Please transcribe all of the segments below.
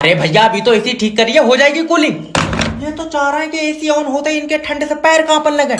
अरे भैया अभी तो एसी ठीक करिए, हो जाएगी कूलिंग। ये तो चाह रहा है कि एसी ऑन होते ही इनके ठंडे से पैर कांपने लगे।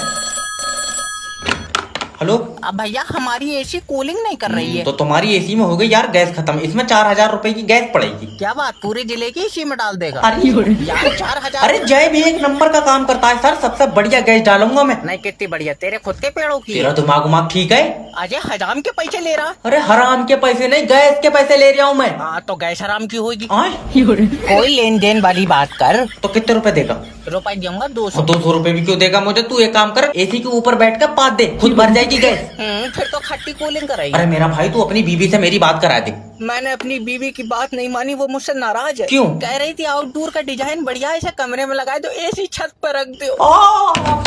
हेलो। अब भैया हमारी एसी कूलिंग नहीं कर रही है। तो तुम्हारी एसी में हो गई यार गैस खत्म, इसमें 4000 रुपए की गैस पड़ेगी। क्या बात, पूरे जिले की एसी में डाल देगा? अरे यार 4000। अरे जय भी एक नंबर का काम करता है सर, सबसे बढ़िया गैस डालूंगा मैं। नहीं कितनी बढ़िया, तेरे खुद के पेड़ों की। तेरा दिमाग उमाग ठीक है? अजय हराम के पैसे ले रहा। अरे हराम के पैसे नहीं, गैस के पैसे ले रहा हूँ मैं। हाँ तो गैस हराम की होगी। कोई लेन देन वाली बात कर। तो कितने रुपए देगा? रुपए दूंगा 200। 200 रुपए भी क्यों देगा मुझे? तू एक काम कर, एसी के ऊपर बैठ कर पाद दे, खुद भर जाएगी गैस। फिर तो खट्टी कूलिंग कराई। अरे मेरा भाई तू अपनी बीवी से मेरी बात करा दे। मैंने अपनी बीवी की बात नहीं मानी, वो मुझसे नाराज है। क्यों? कह रही थी आउटडोर का डिजाइन बढ़िया है, इसे कमरे में लगाए दो, एसी छत पर रख दो।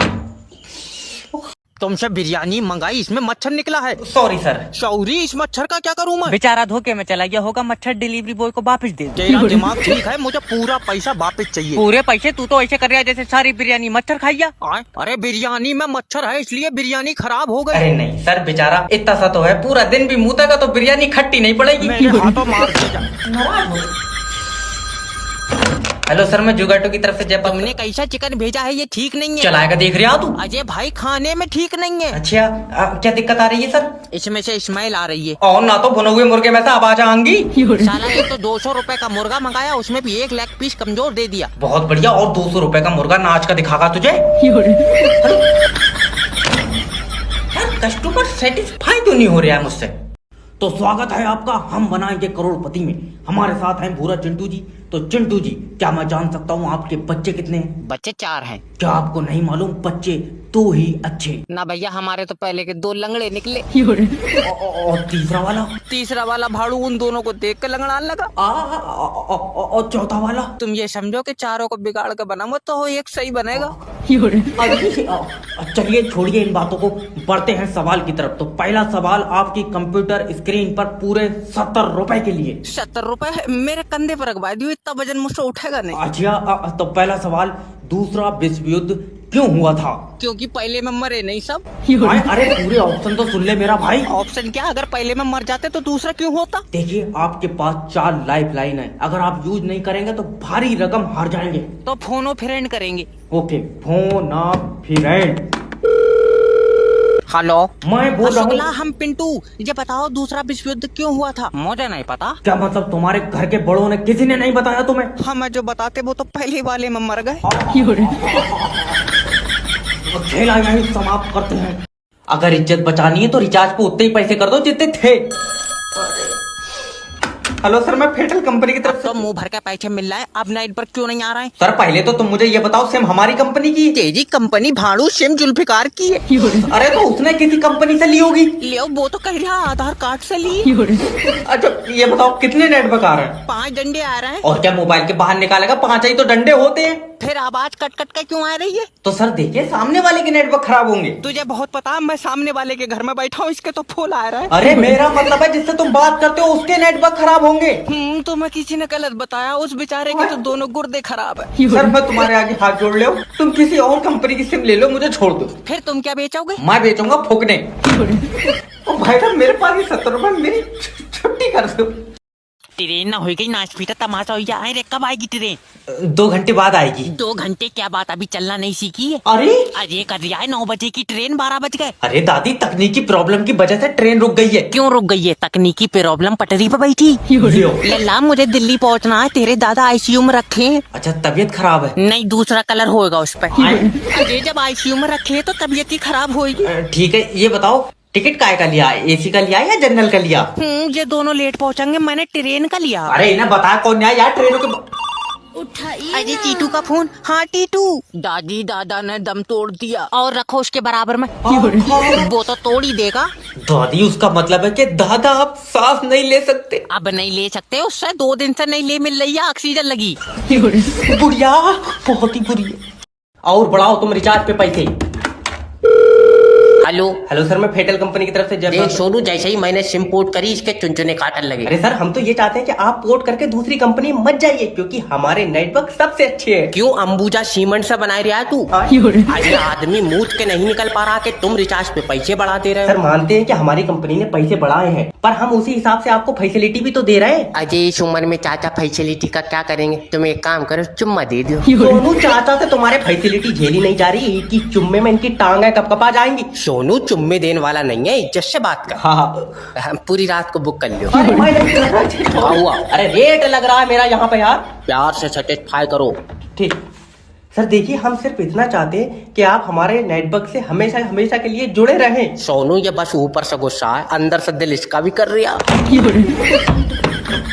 तुमसे बिरयानी मंगाई, इसमें मच्छर निकला है। Sorry sir. सॉरी, इस मच्छर का क्या करूं मैं? बेचारा धोखे में चला गया होगा, मच्छर डिलीवरी बॉय को वापस दे दे। तेरा दिमाग ठीक है, मुझे पूरा पैसा वापस चाहिए। पूरे पैसे? तू तो ऐसे कर रहा है जैसे सारी बिरयानी मच्छर खाइया। अरे बिरयानी में मच्छर है इसलिए बिरयानी खराब हो गई। अरे नहीं सर, बेचारा इतना सा तो है, पूरा दिन भी मुँह का तो बिरयानी खट्टी नहीं पड़ेगी। मेरे हाथों मार दे। हेलो सर, मैं जुगाटो की तरफ से जयपुर। तुमने कैसा चिकन भेजा है, ये ठीक नहीं है। चलाएगा देख रहे हो तू? अजय भाई खाने में ठीक नहीं है। अच्छा क्या दिक्कत आ रही है सर? इसमें से स्मेल आ रही है। और ना तो भुने हुए मुर्गे में से आवाज आएंगी। साला एक तो 200 रुपए का मुर्गा मंगाया, उसमें भी एक लेग पीस कमजोर दे दिया। बहुत बढ़िया, और 200 रुपए का मुर्गा नाच का दिखागा तुझे। कस्टमर सेटिस्फाई तो नहीं हो रहा है मुझसे। तो स्वागत है आपका हम बनाएंगे करोड़पति में। हमारे साथ हैं पूरा चिंटू जी। तो चिंटू जी, क्या मैं जान सकता हूँ आपके बच्चे कितने हैं? बच्चे 4 हैं। क्या आपको नहीं मालूम, बच्चे 2 ही अच्छे। ना भैया, हमारे तो पहले के 2 लंगड़े निकले। और तीसरा वाला भाड़ू उन दोनों को देख कर लंगड़ाने लगा। और चौथा वाला? तुम ये समझो कि चारों को बिगाड़ कर बना मत तो एक सही बनेगा। चलिए छोड़िए इन बातों को, बढ़ते हैं सवाल की तरफ। तो पहला सवाल आपकी कंप्यूटर स्क्रीन पर पूरे 70 रुपए के लिए। 70 रुपए मेरे कंधे पर रखवा दियो, इतना वजन मुझसे उठेगा नहीं। अच्छा तो पहला सवाल, दूसरा विश्व युद्ध क्यों हुआ था? क्योंकि पहले में मरे नहीं सब। अरे पूरे ऑप्शन तो सुन ले मेरा भाई। ऑप्शन क्या? अगर पहले में मर जाते तो दूसरा क्यों होता? देखिए आपके पास 4 लाइफ लाइन है, अगर आप यूज नहीं करेंगे तो भारी रकम हार जाएंगे। तो फोनो फ्रेंड करेंगे। ओके, फोन आप फ्रेंड। हेलो, मैं बोल रहा हूँ। हम पिंटू, ये बताओ दूसरा विश्व युद्ध क्यों हुआ था? मुझे नहीं पता। क्या मतलब तुम्हारे घर के बड़ों ने किसी ने नहीं बताया तुम्हें? हमें जो बताते वो तो पहले वाले में मर गए। खेल यहीं समाप्त करते हैं। अगर इज्जत बचानी है तो रिचार्ज पे उतने ही पैसे कर दो जितने थे। हेलो सर, मैं फेटल कंपनी की तरफ से। तो मुंह भर के पैसे मिल रहा है, अब नाइट पर क्यों नहीं आ रहा है? सर पहले तो तुम मुझे ये बताओ, सिम हमारी कंपनी की? तेजी कंपनी भाड़ू सिम जुल्फिकार की है। अरे तो उसने किसी कंपनी से ली होगी। ले वो तो कह रहा आधार कार्ड से ली। अच्छा ये बताओ कितने नेटवर्क आ रहे हैं? 5 डंडे आ रहे हैं। और क्या मोबाइल के बाहर निकालेगा? 5 ही तो डंडे होते हैं। फिर आवाज कट कट के क्यों आ रही है? तो सर देखिए, सामने वाले के नेटवर्क खराब होंगे। तुझे बहुत पता, मैं सामने वाले के घर में बैठा हूँ, इसके तो फूल आ रहा है। अरे मेरा मतलब है जिससे तुम बात करते हो उसके नेटवर्क खराब होंगे। तो मैं किसी ने गलत बताया, उस बेचारे के तो दोनों गुर्दे खराब है। सर मैं तुम्हारे आगे हाथ जोड़ ले, तुम किसी और कंपनी की सिम ले लो, मुझे छोड़ दो। फिर तुम क्या बेचोगे? मैं बेचूंगा फूकने। ओ भाई साहब, मेरे पास 70 रुपए, मेरी छुट्टी कर दो। ट्रेन ना हो गई, नाच पीटा तमाशा हो गया। अरे कब आएगी ट्रेन? 2 घंटे बाद आएगी। 2 घंटे क्या बात, अभी चलना नहीं सीखी है? अरे अजय कर दिया है 9 बजे की ट्रेन, 12 बज गए। अरे दादी, तकनीकी प्रॉब्लम की वजह से ट्रेन रुक गई है। क्यों रुक गई है? तकनीकी प्रॉब्लम, पटरी पे बैठी। लल्ला मुझे दिल्ली पहुंचना है, तेरे दादा आईसीयू में रखे हैं। अच्छा तबीयत खराब है? नहीं, दूसरा कलर होएगा उस पर। अजय जब आईसीयू में रखे हैं तो तबीयत ही खराब होगी। ठीक है, ये बताओ टिकट काय का लिया? एसी का लिया या जनरल का लिया? ये दोनों लेट पहुंचेंगे, मैंने ट्रेन का लिया। अरे इन्हें बता कौन आया यार ट्रेनों के। अजय टीटू का फोन। हाँ टीटू, दादी दादा ने दम तोड़ दिया। और रखो उसके बराबर में। वो तो तोड़ ही देगा। दादी उसका मतलब है कि दादा आप सांस नहीं ले सकते? अब नहीं ले सकते, उससे 2 दिन से नहीं ले मिल रही है, ऑक्सीजन लगी। बुढ़िया बहुत ही बुरी है। और बढ़ाओ तुम रिचार्ज पे पैसे। हेलो हेलो सर, मैं फेटल कंपनी की तरफ से जब देख सोनू, जैसे ही मैंने सिम पोर्ट करी इसके चुनचुने काटन लगे। अरे सर, हम तो ये चाहते हैं कि आप पोर्ट करके दूसरी कंपनी मत जाइए, क्योंकि हमारे नेटवर्क सबसे अच्छे हैं। क्यों अंबुजा सीमेंट से बनाए रहा तू? अरे आदमी मूत के नहीं निकल पा रहा कि तुम रिचार्ज पे पैसे बढ़ा दे रहे सर हो। मानते हैं कि हमारी कंपनी ने पैसे बढ़ाए हैं, पर हम उसी हिसाब से आपको फैसिलिटी भी तो दे रहे हैं। अजय इस उम्र में चाचा फैसिलिटी का क्या करेंगे? तुम एक काम करो, चुम्मा दे दो। सोनू चाचा से तुम्हारे फैसिलिटी झेली नहीं जा रही, एक ही चुम्मे में इनकी टांगे कपकपा जाएंगी। सोनू चुम्मे देने वाला नहीं है, इज्जत से बात कर। हाँ, पूरी रात को बुक कर लो। हुआ। अरे रेट लग रहा है मेरा यहाँ पे यार। प्यार से सेटिस्फाई करो। ठीक सर, देखिए हम सिर्फ इतना चाहते हैं कि आप हमारे नेटवर्क से हमेशा हमेशा के लिए जुड़े रहें। सोनू ये बस ऊपर से गुस्सा है, अंदर से दिल इसका भी कर रहा।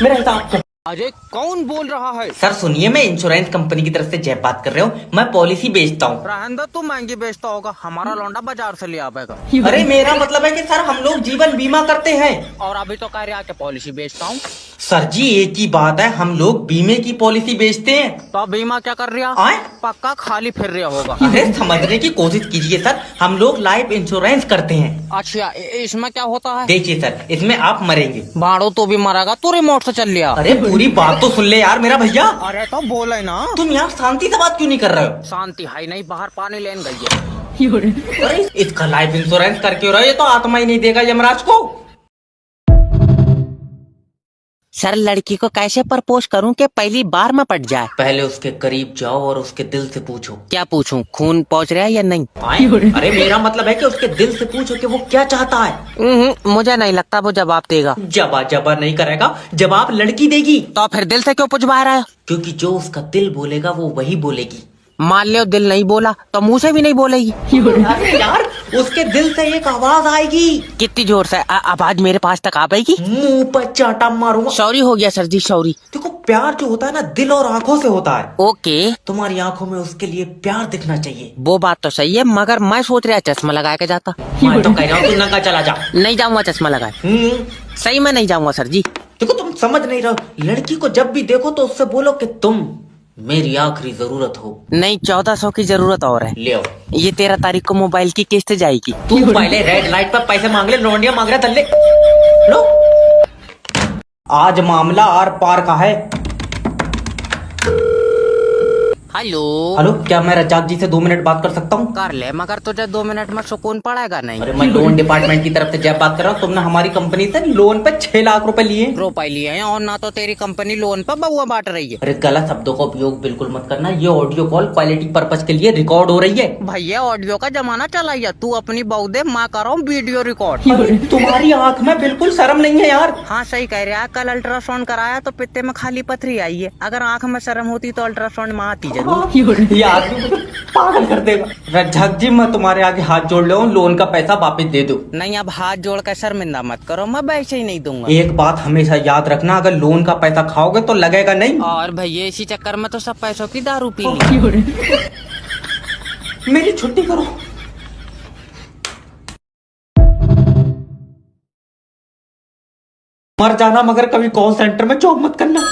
मेरा हिसाब से अरे कौन बोल रहा है? सर सुनिए, मैं इंश्योरेंस कंपनी की तरफ से जय बात कर रहा हूँ। मैं पॉलिसी बेचता हूँ। रहन दो, तू महंगी बेचता होगा, हमारा लौंडा बाजार से ले आवेगा। अरे मेरा मतलब है कि सर हम लोग जीवन बीमा करते हैं। और अभी तो कह रहा है कि पॉलिसी बेचता हूँ। सर जी एक ही बात है, हम लोग बीमे की पॉलिसी बेचते हैं। तो बीमा क्या कर रहा? आए? पक्का खाली फिर रहा होगा। अरे समझने की कोशिश कीजिए सर, हम लोग लाइफ इंश्योरेंस करते हैं। अच्छा, इसमें क्या होता है? देखिए सर, इसमें आप मरेंगे। भाड़ो तो भी मरेगा, तू रिमोट से चल लिया। अरे पूरी बात तो सुन ले यार मेरा भैया। अरे तो बोले ना। तुम यार शांति से बात क्यों नहीं कर रहे हो? शांति है नहीं, बाहर पानी लेन गई है। अरे इसका लाइफ इंश्योरेंस करके हो रहा है, ये तो आत्मा ही नहीं देगा यमराज को। सर लड़की को कैसे प्रपोज करूं कि पहली बार में पट जाए? पहले उसके करीब जाओ और उसके दिल से पूछो। क्या पूछूं, खून पहुंच रहा है या नहीं? आए? अरे मेरा मतलब है कि उसके दिल से पूछो कि वो क्या चाहता है। मुझे नहीं लगता वो जवाब देगा। जबा जबा नहीं करेगा, जवाब लड़की देगी। तो फिर दिल से क्यों पूछवा रहा है? क्योंकि जो उसका दिल बोलेगा वो वही बोलेगी। मान लियो दिल नहीं बोला तो मुंह से भी नहीं बोलेगी। अरे यार उसके दिल से एक आवाज आएगी। कितनी जोर से? आवाज मेरे पास तक आ पाएगी? मुंह पर चाटा मारूंगा। सॉरी हो गया सर जी, सॉरी। देखो प्यार जो होता है ना, दिल और आंखों से होता है। ओके, तुम्हारी आंखों में उसके लिए प्यार दिखना चाहिए। वो बात तो सही है, मगर मैं सोच रहा चश्मा लगा के जाता। मैं तो कह रहा हूँ तू नंगा चला जा। नहीं जाऊंगा चश्मा लगाए, सही में नहीं जाऊंगा सर जी। देखो तुम समझ नहीं रहे, लड़की को जब भी देखो तो उससे बोलो कि तुम मेरी आखिरी जरूरत हो। नहीं, 1400 की जरूरत और है। ले आओ। ये 13 तारीख को मोबाइल की किस्त जाएगी। तू पहले रेड लाइट पर पैसे मांग ले, लौंडिया मांग रहा तल्ले। लो, आज मामला आर पार का है। हेलो हेलो, क्या मैं रजाक जी से 2 मिनट बात कर सकता हूँ? कर ले, मगर तुझे 2 मिनट में सुकून पड़ेगा नहीं। अरे मैं लोन डिपार्टमेंट की तरफ से जब बात कर रहा हूँ। तुमने हमारी कंपनी से लोन पे 6 लाख रुपए लिए। रुपए लिए हैं और ना तो तेरी कंपनी लोन पर बउआ बांट रही है। अरे गलत शब्दों का उपयोग बिल्कुल मत करना, ये ऑडियो कॉल क्वालिटी पर्पज के लिए रिकॉर्ड हो रही है। भैया ऑडियो का जमाना चला है, तू अपनी बहू दे, मैं कर रहा हूँ वीडियो रिकॉर्ड। तुम्हारी आंख में बिल्कुल शर्म नहीं है यार। हाँ सही कह रहा है, कल अल्ट्रासाउंड कराया तो पित्ते में खाली पथरी आई है। अगर आंख में शर्म होती तो अल्ट्रासाउंड में आती जरूर। ये आदमी मुझे पागल कर देगा। रजाक जी मैं तुम्हारे आगे हाथ जोड़ ले, लोन का पैसा वापस दे दो। नहीं, अब हाथ जोड़ कर शर्मिंदा मत करो, मैं वैसे ही नहीं दूंगा। एक बात हमेशा याद रखना, अगर लोन का पैसा खाओगे तो लगेगा नहीं। और भैया इसी चक्कर में तो सब पैसों की दारू पी ली। मेरी छुट्टी करो। मर जाना मगर कभी कॉल सेंटर में जॉब मत करना।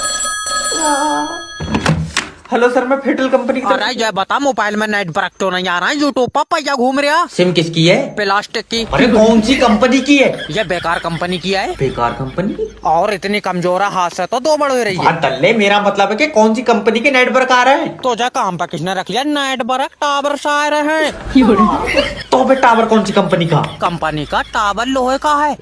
हेलो सर, मैं फेटल कंपनी की अरे ये बता, मोबाइल में नेट वर्क तो नहीं आ रहा है? यूट्यूब पर पैसा घूम रहा। सिम किसकी है? प्लास्टिक की। अरे कौन सी कंपनी की है? ये बेकार कंपनी की है। बेकार कंपनी? और इतनी कमजोर है, हाथ से तो 2 बड़ हो रही है। तल्ले मेरा मतलब है कि कौन सी कंपनी के नेटवर्क आ रहे हैं? तो जा काम पर किसने रख लिया? नेट वर्क टावर से आ रहे हैं। तो बे टावर कौन सी कंपनी का? कंपनी का टावर लोहे का है।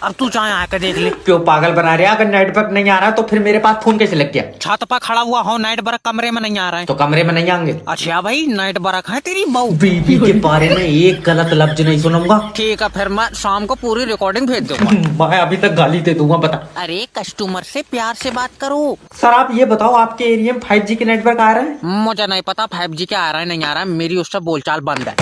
अब तू चाहे आकर देख ले। क्यों पागल बना रहे? अगर नेटवर्क नहीं आ रहा तो फिर मेरे पास फोन कैसे लग गया? छत पर खड़ा हुआ हो, नेट वर्क कमरे में नहीं आ रहा है। तो कमरे में नहीं आएंगे? अच्छा भाई, नेट वर्क है तेरी बहू। बीबी के बारे में एक गलत लफ्ज नहीं सुनूंगा। ठीक है, फिर मैं शाम को पूरी रिकॉर्डिंग भेज दूंगा। मैं अभी तक गाली दे दूंगा। बता। अरे कस्टमर से प्यार से बात करो। सर आप ये बताओ, आपके एरिया में 5G के नेटवर्क आ रहे हैं? मुझे नहीं पता 5G क्या आ रहा है नहीं आ रहा है, मेरी उससे बोलचाल बंद है।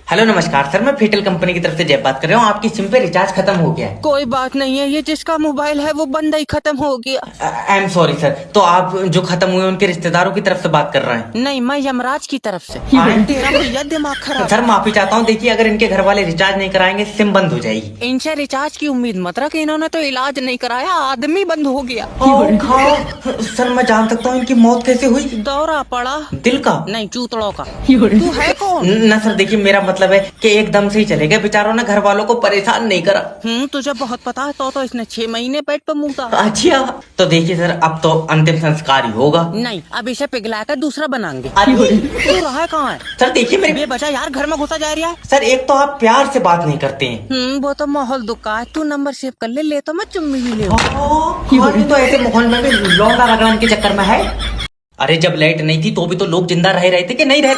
हेलो नमस्कार सर, मैं फेटल कंपनी की तरफ से जय बात कर रहा हूँ। आपकी सिम पे रिचार्ज खत्म हो गया है। कोई बात नहीं है, ये जिसका मोबाइल है वो बंदा ही खत्म हो गया। I am sorry sir. तो आप जो खत्म हुए उनके रिश्तेदारों की तरफ से बात कर रहे हैं? नहीं, मैं यमराज की तरफ से। तेरा भैया दिमाग खराब। सर माफी चाहता हूँ। देखिए, अगर इनके घर वाले रिचार्ज नहीं कराएंगे सिम बंद हो जाएगी। इनसे रिचार्ज की उम्मीद मत रख, इन्होंने तो इलाज नहीं कराया, आदमी बंद हो गया। सर मैं जान सकता हूँ इनकी मौत कैसे हुई? दौरा पड़ा। दिल का? नहीं, चूतड़ों का। तू है कौन? ना सर, देखिए मेरा मतलब है कि एकदम से ही चले गए। बेचारों ने घर वालों को परेशान नहीं करा। तुझे बहुत पता है। तो इसने 6 महीने पेट पे मुँह था। अच्छा, तो देखिए सर, अब तो अंतिम संस्कार ही होगा। नहीं, अब इसे पिघला कर दूसरा बनाएंगे। अरे तू रहा है कहाँ है? सर देखिए मेरे बचा यार, घर में घुसा जा रहा है। सर, एक तो आप प्यार से बात नहीं करते हैं। वो तो माहौल दुखा है। तू नंबर सेव कर ले तो मैं चुम्मी ही ले। तो ऐसे माहौल में भी लौंडा लगाने के चक्कर में है। अरे जब लाइट नहीं थी तो भी तो लोग जिंदा रह रहे थे कि नहीं रहे?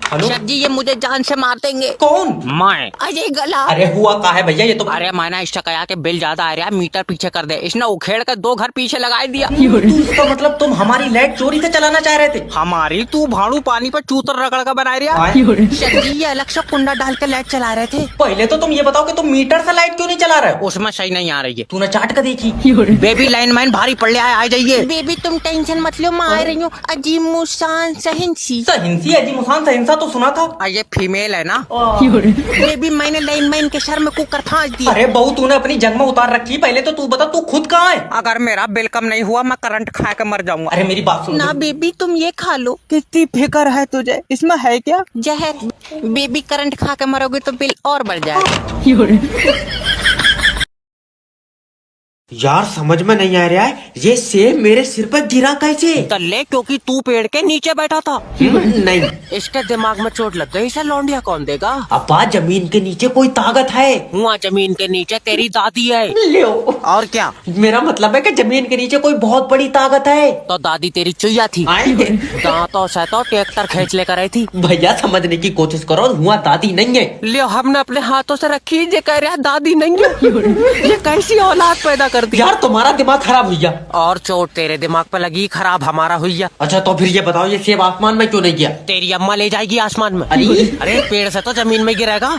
हेलो सर जी, ये मुझे जान से मार देंगे। कौन? मैं। अजय गला। अरे हुआ का है भैया? ये तो अरे मैंने इससे कहा कि बिल ज्यादा आ रहा है, मीटर पीछे कर दे। इसने उखेड़ कर 2 घर पीछे लगा दिया। इसका मतलब तुम हमारी लाइट चोरी से चलाना चाह रहे थे? हमारी? तू भाड़ू पानी पर चूतर रगड़ कर बना रहा। सर जी, ये अलग से कुंडा डाल कर लाइट चला रहे थे। पहले तो तुम ये बताओ कि तुम मीटर से लाइट क्यों नहीं चला रहे हो? उसमें सही नहीं आ रही है। तूने चाट कर देखी? बेबी लाइन मैन भारी पड़ रहा है, आ जाइए। बेबी तुम टेंशन मत लो, मैं आ रही हूँ। अजीब मुसान सहिंसी। सहिंसी? अजी मुसान सहिंसा तो सुना था। ये फीमेल है ना? बेबी मैंने लाइन मैन के सर में कुकर फांस दिया। अरे बहू, तूने अपनी जंग में उतार रखी। पहले तो तू बता, तू खुद कहाँ है? अगर मेरा बिल कम नहीं हुआ मैं करंट खा के मर जाऊंगा। अरे मेरी बात सुन ना बेबी, तुम ये खा लो। कितनी फिक्र है तुझे, इसमें है क्या जहर? बेबी करंट खा के मरोगे तो बिल और बढ़ जाएगा। यार समझ में नहीं आ रहा है, ये सेब मेरे सिर पर गिरा कैसे? तल्ले, क्योंकि तू पेड़ के नीचे बैठा था। नहीं, इसके दिमाग में चोट लग गई। इसे लौंडिया कौन देगा? अब्बा जमीन के नीचे कोई ताकत है। वहाँ जमीन के नीचे तेरी दादी है। लो। और क्या? मेरा मतलब है कि जमीन के नीचे कोई बहुत बड़ी ताकत है। तो दादी तेरी चुईया थी। दांतों से तो ट्रैक्टर खींच लेकर आई थी। भैया समझने की कोशिश करो, हुआ दादी नहीं है। लियो, हमने अपने हाथों से रखी। ये कह रहा दादी नहीं है। ये कैसी औलाद पैदा कर दी? यार तुम्हारा दिमाग खराब हुई। और चोट तेरे दिमाग पे लगी, खराब हमारा हुई। अच्छा तो फिर ये बताओ, ये सेब आसमान में क्यों नहीं गया? तेरी अम्मा ले जाएगी आसमान में। अरे अरे पेड़ से तो जमीन में गिरेगा।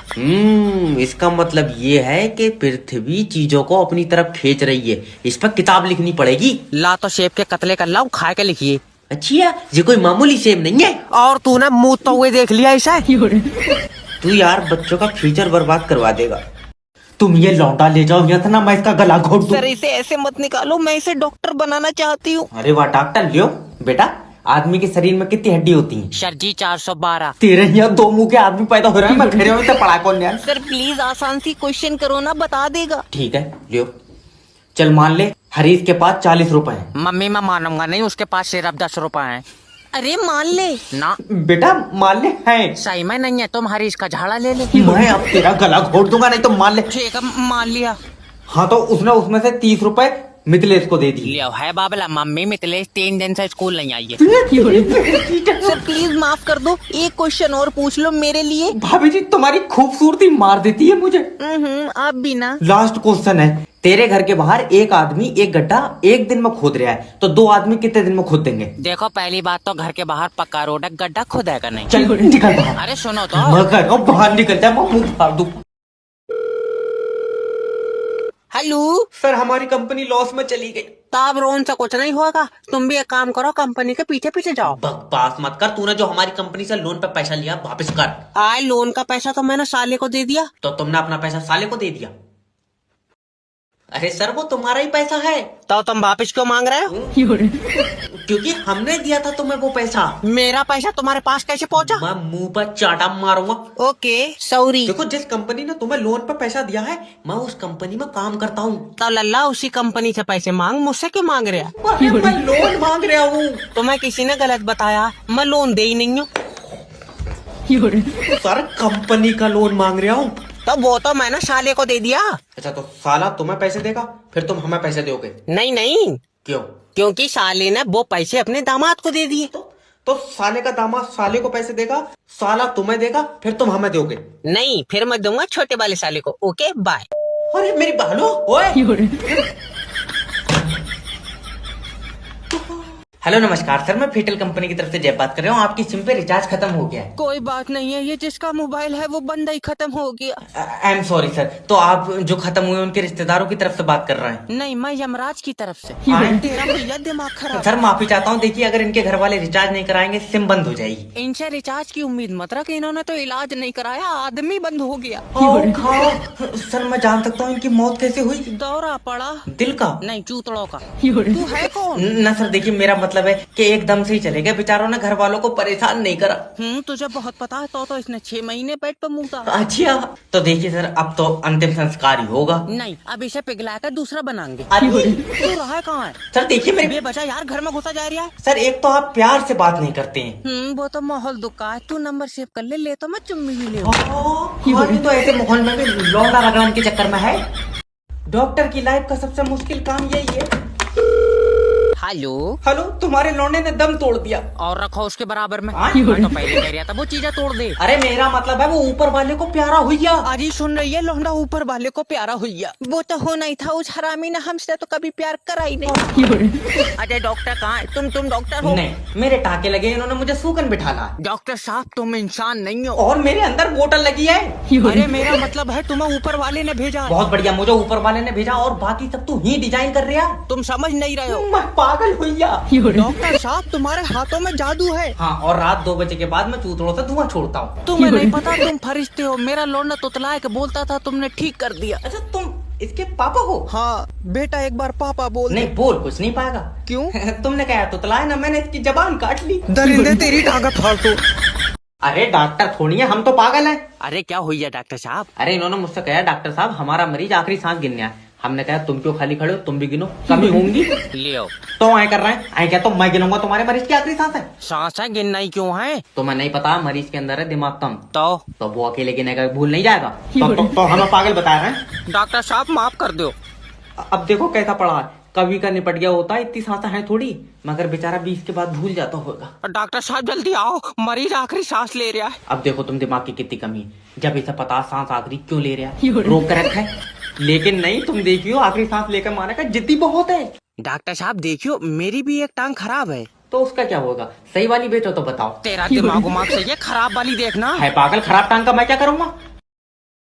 इसका मतलब ये है कि पृथ्वी चीजों को अपनी तरफ खींच रही है। इस पर किताब लिखनी पड़ेगी। ला तो सेब के कतले कर लाऊं, खा के लिखिए। अच्छा, ये कोई मामूली सेब नहीं है। और तू ना मुँह तो हुए देख लिया ऐसा। तू यार बच्चों का फ्यूचर बर्बाद करवा देगा। तुम ये लौंडा ले जाओ यहाँ से, ना मैं इसका गला घोट दूं। सर इसे ऐसे मत निकालो, मैं इसे डॉक्टर बनाना चाहती हूँ। अरे वाह डॉक्टर, लियो बेटा। आदमी के शरीर में कितनी हड्डी होती है? सर जी 412। तेरे यहाँ 2 मुंह के आदमी पैदा हो रहे हैं। मैं खड़े हुए से पढ़ा कौन यार? सर प्लीज आसान सी क्वेश्चन करो ना, बता देगा। ठीक है लियो। चल मान ले हरीश के पास 40 रुपए है। मम्मी मैं मानूंगा नहीं, उसके पास सिर्फ 10 रुपए हैं। अरे मान ले ना। बेटा मान ले है। सही में नहीं है, तुम हरीश का झाड़ा ले ले। मैं अब तेरा गला घोट दूंगा, नहीं तो मान ले। ठीक है, मान लिया। हाँ तो उसने उसमें से 30 रुपए मिथिलेश को दे दी। लियो है बाबला, मम्मी मिथिलेश 3 दिन से स्कूल नहीं आई है। सर प्लीज माफ कर दो, एक क्वेश्चन और पूछ लो मेरे लिए। भाभी जी तुम्हारी खूबसूरती मार देती है मुझे। आप भी ना। लास्ट क्वेश्चन है, तेरे घर के बाहर एक आदमी एक गड्ढा 1 दिन में खोद रहा है, तो 2 आदमी कितने दिन में खोद देंगे? देखो पहली बात तो घर के बाहर पक्का रोड है, गड्ढा खुदेगा नहीं। चल निकल बाहर। अरे सुनो तो। मगर ओ बाहर निकल जा, मैं मुंह फाड़ दूं। हेलो सर हमारी कंपनी लॉस में चली गई। ताब रोन से कुछ नहीं होगा, तुम भी एक काम करो, कंपनी के पीछे पीछे जाओ। बकवास मत कर। तूने जो हमारी कंपनी से लोन पे पैसा लिया वापस कर। आए लोन का पैसा तो मैंने साले को दे दिया। तो तुमने अपना पैसा साले को दे दिया? अरे सर वो तुम्हारा ही पैसा है। तो तुम वापस क्यों मांग रहे हो? क्योंकि हमने दिया था तुम्हें वो पैसा। मेरा पैसा तुम्हारे पास कैसे पहुंचा? मैं मुंह पर चाटा मारूंगा। Okay sorry. देखो जिस कंपनी ने तुम्हें लोन पर पैसा दिया है, मैं उस कंपनी में काम करता हूँ। तो लल्ला उसी कंपनी से पैसे मांग, मुझसे क्यों मांग रहा? मैं लोन मांग रहा हूँ। तुम्हें किसी ने गलत बताया, मैं लोन दे ही नहीं हूँ। सर कंपनी का लोन मांग रहा हूँ। तो वो तो मैंने साले को दे दिया। अच्छा तो साला तुम्हें पैसे देगा, फिर तुम हमें पैसे दोगे? नहीं नहीं, क्यों? क्योंकि साले ने वो पैसे अपने दामाद को दे दिए। तो साले का दामाद साले को पैसे देगा, साला तुम्हें देगा, फिर तुम हमें दोगे? नहीं, फिर मैं दूंगा छोटे वाले साले को। Okay bye. अरे मेरी बहनो, ओए हेलो नमस्कार सर, मैं फेटल कंपनी की तरफ से जय बात कर रहा हूँ। आपकी सिम पे रिचार्ज खत्म हो गया है। कोई बात नहीं है, ये जिसका मोबाइल है वो बंदा ही खत्म हो गया। I am sorry sir. तो आप जो खत्म हुए उनके रिश्तेदारों की तरफ से बात कर रहे हैं? नहीं, मैं यमराज की तरफ से। हाँ। तेरा भैया दिमाग खराब। सर माफी चाहता हूँ। देखिए अगर इनके घर वाले रिचार्ज नहीं कराएंगे सिम बंद हो जाएगी। इनसे रिचार्ज की उम्मीद मत रख, इन्होंने तो इलाज नहीं कराया, आदमी बंद हो गया। सर मैं जान सकता हूँ इनकी मौत कैसे हुई? दौरा पड़ा। दिल का? नहीं, चूतड़ों का। तू है कौन? न सर देखिए मेरा मतलब है कि एकदम से ही चले गए, बेचारों ने घर वालों को परेशान नहीं करा। तुझे बहुत पता है। तो इसने 6 महीने पेट पे मुता। अच्छा तो देखिए सर अब तो अंतिम संस्कार ही होगा। नहीं, अब इसे पिघला कर दूसरा बनाएंगे। अरे तू रहा कहाँ है? सर देखिए मेरे बेबचा यार, घर में घुसा जा रहा है। सर एक तो आप प्यार से बात नहीं करते हैं। वो तो माहौल दुखा है। तू नंबर सेव कर ले तो मैं चुम्मी भी ले। ये तो ऐसे माहौल में भी लौंडा रगड़न के चक्कर में है। डॉक्टर की लाइफ का सबसे मुश्किल काम यही है। हेलो हेलो, तुम्हारे लौंडे ने दम तोड़ दिया। और रखो उसके बराबर में। हाँ? मैं तो पहले कह रहा था वो चीजें तोड़ दे। अरे मेरा मतलब है वो ऊपर वाले को प्यारा हुईया। अजी सुन रही है, लौंडा ऊपर वाले को प्यारा हुईया। वो तो होना ही था, उस हरामी ने हमसे तो कभी प्यार करा ही नहीं। अजय डॉक्टर कहाँ है? तुम डॉक्टर हो? नहीं, मेरे टाके लगे, इन्होंने मुझे सूखन बिठाला। डॉक्टर साहब तुम इंसान नहीं हो। और मेरे अंदर बोतल लगी है। अरे मेरा मतलब है तुम्हें ऊपर वाले ने भेजा। बहुत बढ़िया, मुझे ऊपर वाले ने भेजा और बाकी सब तू ही डिजाइन कर रहा। तुम समझ नहीं रहे हो। मैं पागल हुईया। डॉक्टर साहब तुम्हारे हाथों में जादू है। हाँ, और रात 2 बजे के बाद मैं चूतड़ों से धुआं छोड़ता हूँ। तुम्हें नहीं पता, तुम फरिश्ते हो। मेरा लौंडा तुतलाए के बोलता था, तुमने ठीक कर दिया। अच्छा तुम इसके पापा हो? हाँ बेटा, एक बार पापा बोल। नहीं बोल, कुछ नहीं पाएगा। क्यों? तुमने कहा तुतलाया ना, मैंने इसकी जबान काट ली। दरिंदे तेरी टांगा फाड़ दो। अरे डॉक्टर थोड़ी है, हम तो पागल हैं। अरे क्या हुई है डॉक्टर साहब? अरे इन्होंने मुझसे कहा डॉक्टर साहब हमारा मरीज आखिरी सांस गिनने है। हमने कहा तुम क्यों खाली खड़े हो, तुम भी गिनो, कमी होंगी। लियो तो आए कर रहे हैं, आए क्या तो मैं गिनूंगा तुम्हारे मरीज की आखिरी सांस है। सांस है, गिनना ही क्यों है? तुम्हें नहीं पता मरीज के अंदर है दिमाग कम। तो वो अकेले गिनेगा, भूल नहीं जाएगा। तो हमें पागल बता रहे हैं। डॉक्टर साहब माफ कर दो। अब देखो कैसा पड़ा है, कभी का निपट गया होता है, इतनी सांसें हैं थोड़ी, मगर बेचारा 20 के बाद भूल जाता होगा। डॉक्टर साहब जल्दी आओ, मरीज आखिरी सांस ले रहा है। अब देखो तुम दिमाग की कितनी कमी है, जब इसे पता सांस आखिरी क्यों ले रहा है, रोक कर रखा है। लेकिन नहीं, तुम देखियो आखिरी सांस लेकर मारने का जिद्दी बहुत है। डॉक्टर साहब देखियो, मेरी भी एक टांग खराब है। तो उसका क्या होगा, सही वाली बेचो तो बताओ। तेरा दिमाग उमाग सही है, खराब वाली देखना। है पागल, खराब टांग का मैं क्या करूंगा।